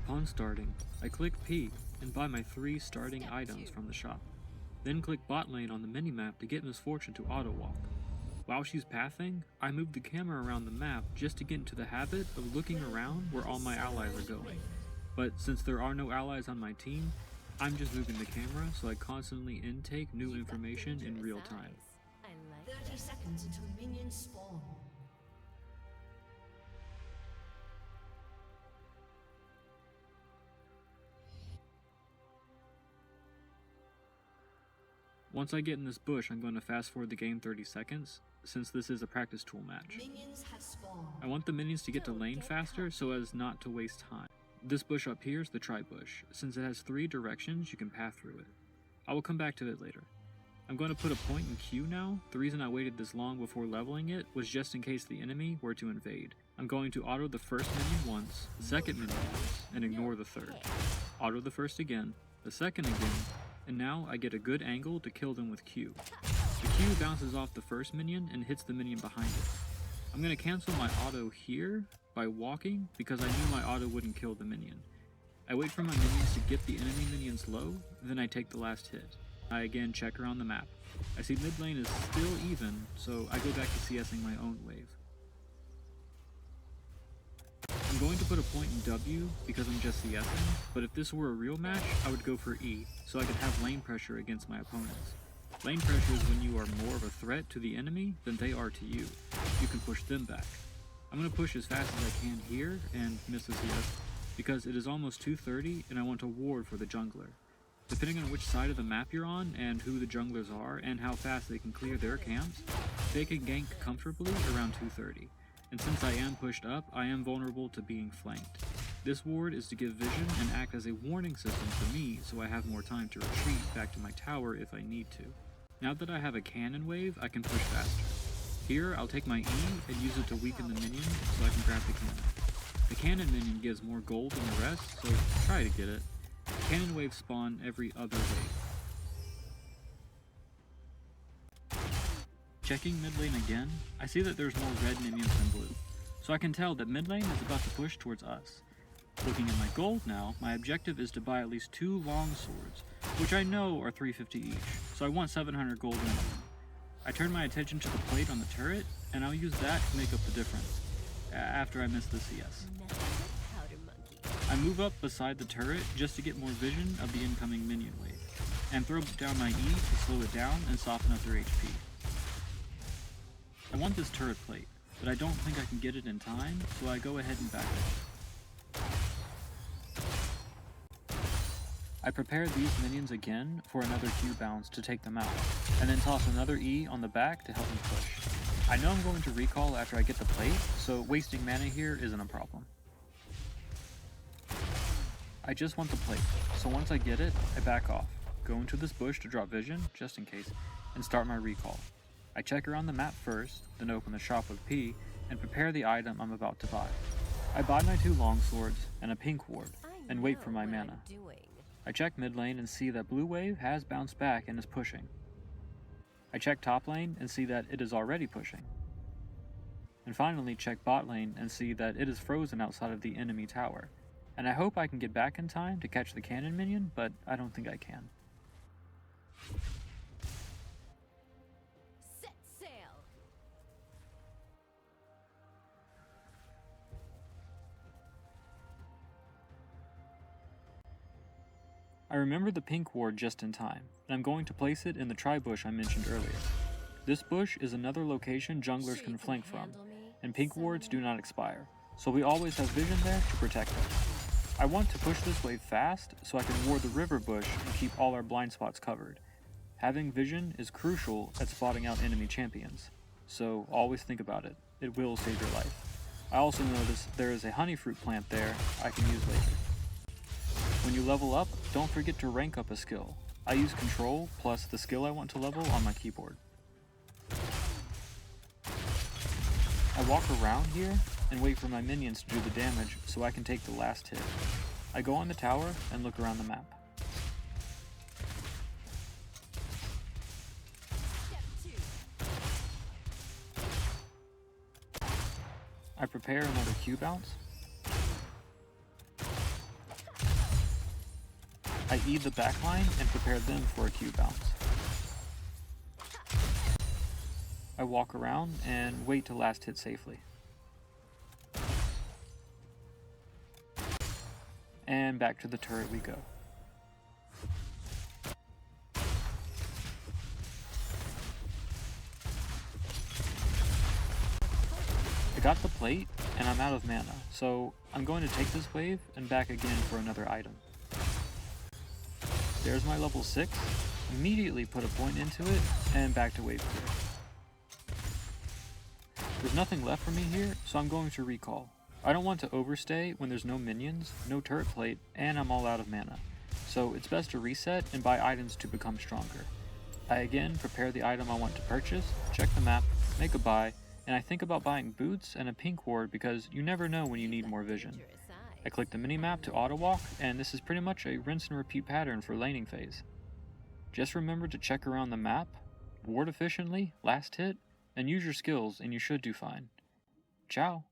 Upon starting, I click P and buy my 3 starting items from the shop. Then click bot lane on the minimap to get Miss Fortune to auto walk. While she's pathing, I move the camera around the map just to get into the habit of looking around where all my allies are going. But since there are no allies on my team, I'm just moving the camera so I constantly intake new information in real time. 30 seconds until minions spawn. Once I get in this bush, I'm going to fast forward the game 30 seconds, since this is a practice tool match. Minions have spawned. I want the minions to get to lane faster so as not to waste time. This bush up here is the tri-bush. Since it has 3 directions, you can path through it. I will come back to it later. I'm going to put a point in Q now. The reason I waited this long before leveling it was just in case the enemy were to invade. I'm going to auto the first minion once, the second minion once, and ignore the third. Auto the first again, the second again, and now I get a good angle to kill them with Q. The Q bounces off the first minion and hits the minion behind it. I'm going to cancel my auto here by walking because I knew my auto wouldn't kill the minion. I wait for my minions to get the enemy minions low, then I take the last hit. I again check around the map. I see mid lane is still even, so I go back to CSing my own wave. I'm going to put a point in W because I'm just CSing, but if this were a real match, I would go for E, so I could have lane pressure against my opponents. Lane pressure is when you are more of a threat to the enemy than they are to you. You can push them back. I'm going to push as fast as I can here and miss the CS, because it is almost 2:30 and I want to ward for the jungler. Depending on which side of the map you're on and who the junglers are and how fast they can clear their camps, they can gank comfortably around 2:30. And since I am pushed up, I am vulnerable to being flanked. This ward is to give vision and act as a warning system for me so I have more time to retreat back to my tower if I need to. Now that I have a cannon wave, I can push faster. Here, I'll take my E and use it to weaken the minion so I can grab the cannon. The cannon minion gives more gold than the rest, so try to get it. Cannon waves spawn every other wave. Checking mid lane again, I see that there's more red minions than blue, so I can tell that mid lane is about to push towards us. Looking at my gold now, my objective is to buy at least 2 long swords, which I know are 350 each, so I want 700 gold minimum. I turn my attention to the plate on the turret, and I'll use that to make up the difference, after I miss the CS. I move up beside the turret just to get more vision of the incoming minion wave, and throw down my E to slow it down and soften up their HP. I want this turret plate, but I don't think I can get it in time, so I go ahead and back up. I prepare these minions again for another Q bounce to take them out, and then toss another E on the back to help me push. I know I'm going to recall after I get the plate, so wasting mana here isn't a problem. I just want the plate, so once I get it, I back off, go into this bush to drop vision, just in case, and start my recall. I check around the map first, then open the shop with P, and prepare the item I'm about to buy. I buy my 2 longswords and a pink ward, and wait for my mana. I check mid lane and see that blue wave has bounced back and is pushing. I check top lane and see that it is already pushing. And finally check bot lane and see that it is frozen outside of the enemy tower. And I hope I can get back in time to catch the cannon minion, but I don't think I can. Set sail. I remember the pink ward just in time, and I'm going to place it in the tri-bush I mentioned earlier. This bush is another location junglers can flank from, and pink wards do not expire, so we always have vision there to protect us. I want to push this wave fast so I can ward the river bush and keep all our blind spots covered. Having vision is crucial at spotting out enemy champions, so always think about it. It will save your life. I also notice there is a honey fruit plant there I can use later. When you level up, don't forget to rank up a skill. I use control plus the skill I want to level on my keyboard. I walk around here and wait for my minions to do the damage so I can take the last hit. I go on the tower and look around the map. I prepare another Q bounce. I E the backline and prepare them for a Q bounce. I walk around and wait to last hit safely. And back to the turret we go. I got the plate, and I'm out of mana, so I'm going to take this wave and back again for another item. There's my level 6, immediately put a point into it, and back to wave 3. There's nothing left for me here, so I'm going to recall. I don't want to overstay when there's no minions, no turret plate, and I'm all out of mana, so it's best to reset and buy items to become stronger. I again prepare the item I want to purchase, check the map, make a buy, and I think about buying boots and a pink ward because you never know when you need more vision. I click the minimap to auto walk, and this is pretty much a rinse and repeat pattern for laning phase. Just remember to check around the map, ward efficiently, last hit, and use your skills and you should do fine. Ciao!